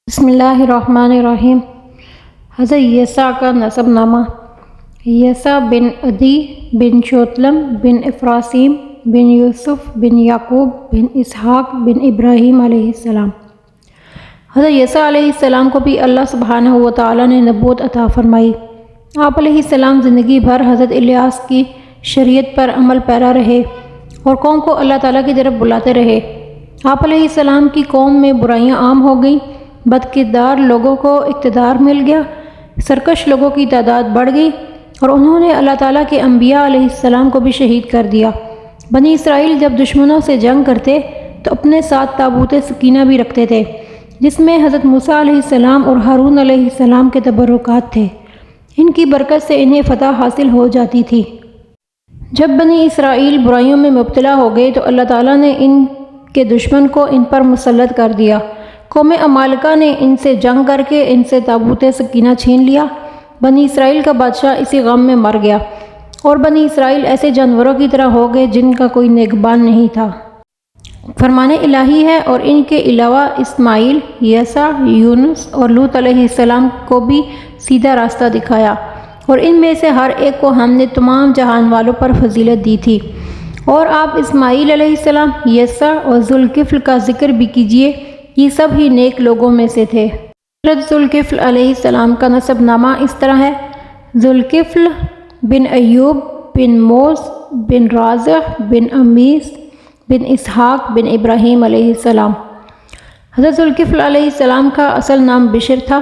بسم اللہ الرحمن الرحیم۔ حضرت یسع کا نسب نامہ۔ یسع بن عدی بن شوتلم بن افراسیم بن یوسف بن یعقوب بن اسحاق بن ابراہیم علیہ السلام۔ حضرت یسع علیہ السلام کو بھی اللہ سبحانہ و تعالیٰ نے نبوت عطا فرمائی۔ آپ علیہ السلام زندگی بھر حضرت الیاس کی شریعت پر عمل پیرا رہے اور قوم کو اللہ تعالیٰ کی طرف بلاتے رہے۔ آپ علیہ السلام کی قوم میں برائیاں عام ہو گئیں، بد کردار لوگوں کو اقتدار مل گیا، سرکش لوگوں کی تعداد بڑھ گئی اور انہوں نے اللہ تعالیٰ کے انبیاء علیہ السلام کو بھی شہید کر دیا۔ بنی اسرائیل جب دشمنوں سے جنگ کرتے تو اپنے ساتھ تابوت سکینہ بھی رکھتے تھے، جس میں حضرت موسیٰ علیہ السلام اور ہارون علیہ السلام کے تبرکات تھے۔ ان کی برکت سے انہیں فتح حاصل ہو جاتی تھی۔ جب بنی اسرائیل برائیوں میں مبتلا ہو گئے تو اللہ تعالیٰ نے ان کے دشمن کو ان پر مسلط کر دیا۔ قوم عمالقہ نے ان سے جنگ کر کے ان سے تابوت سکینہ چھین لیا۔ بنی اسرائیل کا بادشاہ اسی غم میں مر گیا اور بنی اسرائیل ایسے جانوروں کی طرح ہو گئے جن کا کوئی نگہبان نہیں تھا۔ فرمان الہی ہے اور ان کے علاوہ اسماعیل، یسع، یونس اور لوط علیہ السلام کو بھی سیدھا راستہ دکھایا، اور ان میں سے ہر ایک کو ہم نے تمام جہان والوں پر فضیلت دی تھی۔ اور آپ اسماعیل علیہ السلام، یسع اور ذوالکفل کا ذکر بھی کیجیے، یہ سب ہی نیک لوگوں میں سے تھے۔ حضرت ذوالکفل علیہ السلام کا نسب نامہ اس طرح ہے: ذوالکفل بن ایوب بن موز بن رازح بن امیس بن اسحاق بن ابراہیم علیہ السلام۔ حضرت ذوالکفل علیہ السلام کا اصل نام بشر تھا۔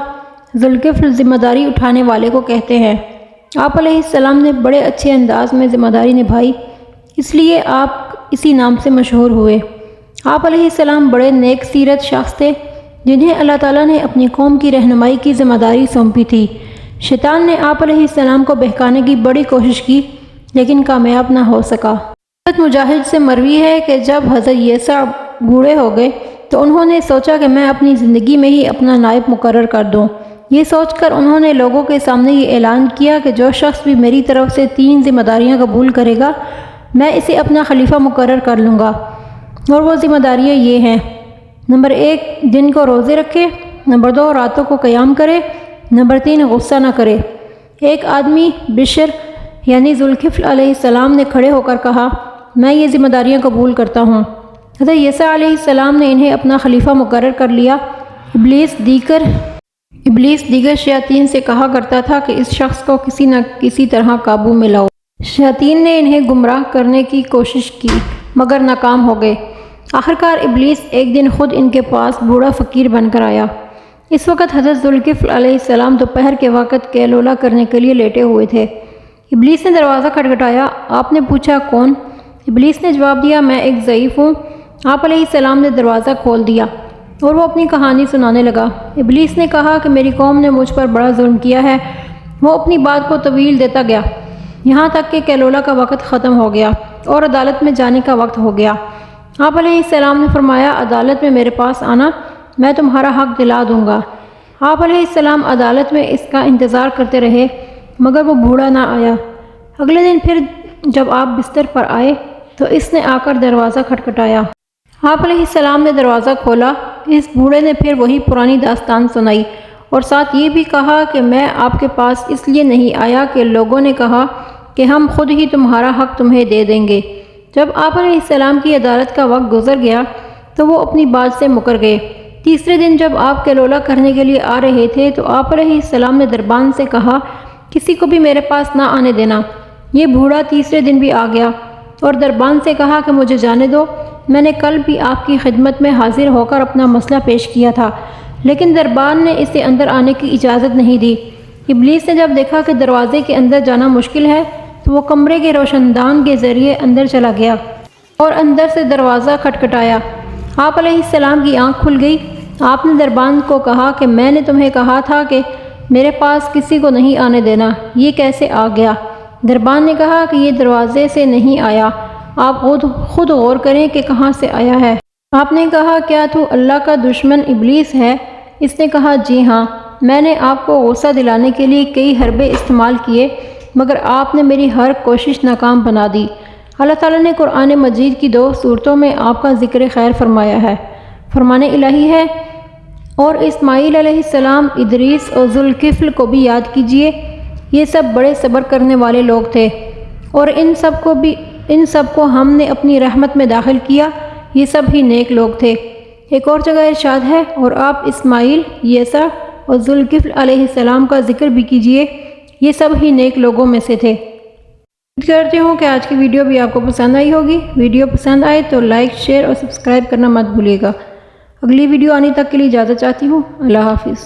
ذوالکفل ذمہ داری اٹھانے والے کو کہتے ہیں۔ آپ علیہ السلام نے بڑے اچھے انداز میں ذمہ داری نبھائی، اس لیے آپ اسی نام سے مشہور ہوئے۔ آپ علیہ السلام بڑے نیک سیرت شخص تھے جنہیں اللہ تعالیٰ نے اپنی قوم کی رہنمائی کی ذمہ داری سونپی تھی۔ شیطان نے آپ علیہ السلام کو بہکانے کی بڑی کوشش کی لیکن کامیاب نہ ہو سکا۔ حضرت مجاہد سے مروی ہے کہ جب حضرت یسع بوڑھے ہو گئے تو انہوں نے سوچا کہ میں اپنی زندگی میں ہی اپنا نائب مقرر کر دوں۔ یہ سوچ کر انہوں نے لوگوں کے سامنے یہ اعلان کیا کہ جو شخص بھی میری طرف سے 3 ذمہ داریاں قبول کرے گا میں اسے اپنا خلیفہ مقرر کر لوں گا، اور وہ ذمہ داریاں یہ ہیں: نمبر 1 دن کو روزے رکھے، نمبر 2 راتوں کو قیام کرے، نمبر 3 غصہ نہ کرے۔ ایک آدمی بشر یعنی ذوالکفل علیہ السلام نے کھڑے ہو کر کہا، میں یہ ذمہ داریاں قبول کرتا ہوں۔ حضرت یسع علیہ السلام نے انہیں اپنا خلیفہ مقرر کر لیا۔ ابلیس دیگر شیاطین سے کہا کرتا تھا کہ اس شخص کو کسی نہ کسی طرح قابو میں لاؤ۔ شیاطین نے انہیں گمراہ کرنے کی کوشش کی مگر ناکام ہو گئے۔ آخرکار ابلیس ایک دن خود ان کے پاس بوڑھا فقیر بن کر آیا۔ اس وقت حضرت ذوالکفل علیہ السلام دوپہر کے وقت کیلولا کرنے کے لیے لیٹے ہوئے تھے۔ ابلیس نے دروازہ کھٹکھٹایا۔ آپ نے پوچھا کون؟ ابلیس نے جواب دیا، میں ایک ضعیف ہوں۔ آپ علیہ السلام نے دروازہ کھول دیا اور وہ اپنی کہانی سنانے لگا۔ ابلیس نے کہا کہ میری قوم نے مجھ پر بڑا ظلم کیا ہے۔ وہ اپنی بات کو طویل دیتا گیا یہاں تک کہ کیلولا کا وقت ختم ہو گیا اور عدالت میں جانے کا وقت ہو گیا۔ آپ علیہ السلام نے فرمایا، عدالت میں میرے پاس آنا، میں تمہارا حق دلا دوں گا۔ آپ علیہ السلام عدالت میں اس کا انتظار کرتے رہے مگر وہ بوڑھا نہ آیا۔ اگلے دن پھر جب آپ بستر پر آئے تو اس نے آ کر دروازہ کھٹکھٹایا۔ آپ علیہ السلام نے دروازہ کھولا۔ اس بوڑھے نے پھر وہی پرانی داستان سنائی اور ساتھ یہ بھی کہا کہ میں آپ کے پاس اس لیے نہیں آیا کہ لوگوں نے کہا کہ ہم خود ہی تمہارا حق تمہیں دے دیں گے۔ جب آپ علیہ السلام کی عدالت کا وقت گزر گیا تو وہ اپنی بات سے مکر گئے۔ تیسرے دن جب آپ کیلولا کرنے کے لیے آ رہے تھے تو آپ علیہ السلام نے دربان سے کہا، کسی کو بھی میرے پاس نہ آنے دینا۔ یہ بوڑھا تیسرے دن بھی آ گیا اور دربان سے کہا کہ مجھے جانے دو، میں نے کل بھی آپ کی خدمت میں حاضر ہو کر اپنا مسئلہ پیش کیا تھا، لیکن دربان نے اسے اندر آنے کی اجازت نہیں دی۔ ابلیس نے جب دیکھا کہ دروازے کے اندر جانا مشکل ہے تو وہ کمرے کے روشن دان کے ذریعے اندر چلا گیا اور اندر سے دروازہ کھٹکھٹایا۔ آپ علیہ السلام کی آنکھ کھل گئی۔ آپ نے دربان کو کہا کہ میں نے تمہیں کہا تھا کہ میرے پاس کسی کو نہیں آنے دینا، یہ کیسے آ گیا؟ دربان نے کہا کہ یہ دروازے سے نہیں آیا، آپ خود غور کریں کہ کہاں سے آیا ہے۔ آپ نے کہا، کیا تو اللہ کا دشمن ابلیس ہے؟ اس نے کہا، جی ہاں، میں نے آپ کو غصہ دلانے کے لیے کئی حربے استعمال کیے مگر آپ نے میری ہر کوشش ناکام بنا دی۔ اللہ تعالیٰ نے قرآن مجید کی 2 صورتوں میں آپ کا ذکر خیر فرمایا ہے۔ فرمان الہی ہے، اور اسماعیل علیہ السلام، ادریس اور ذوالکفل کو بھی یاد کیجیے، یہ سب بڑے صبر کرنے والے لوگ تھے، اور ان سب کو ہم نے اپنی رحمت میں داخل کیا، یہ سب ہی نیک لوگ تھے۔ ایک اور جگہ ارشاد ہے، اور آپ اسماعیل، یسع اور ذوالکفل علیہ السلام کا ذکر بھی کیجیے، یہ سب ہی نیک لوگوں میں سے تھے۔ امید کرتی ہوں کہ آج کی ویڈیو بھی آپ کو پسند آئی ہوگی۔ ویڈیو پسند آئے تو لائک، شیئر اور سبسکرائب کرنا مت بھولیے گا۔ اگلی ویڈیو آنے تک کے لیے اجازت چاہتی ہوں۔ اللہ حافظ۔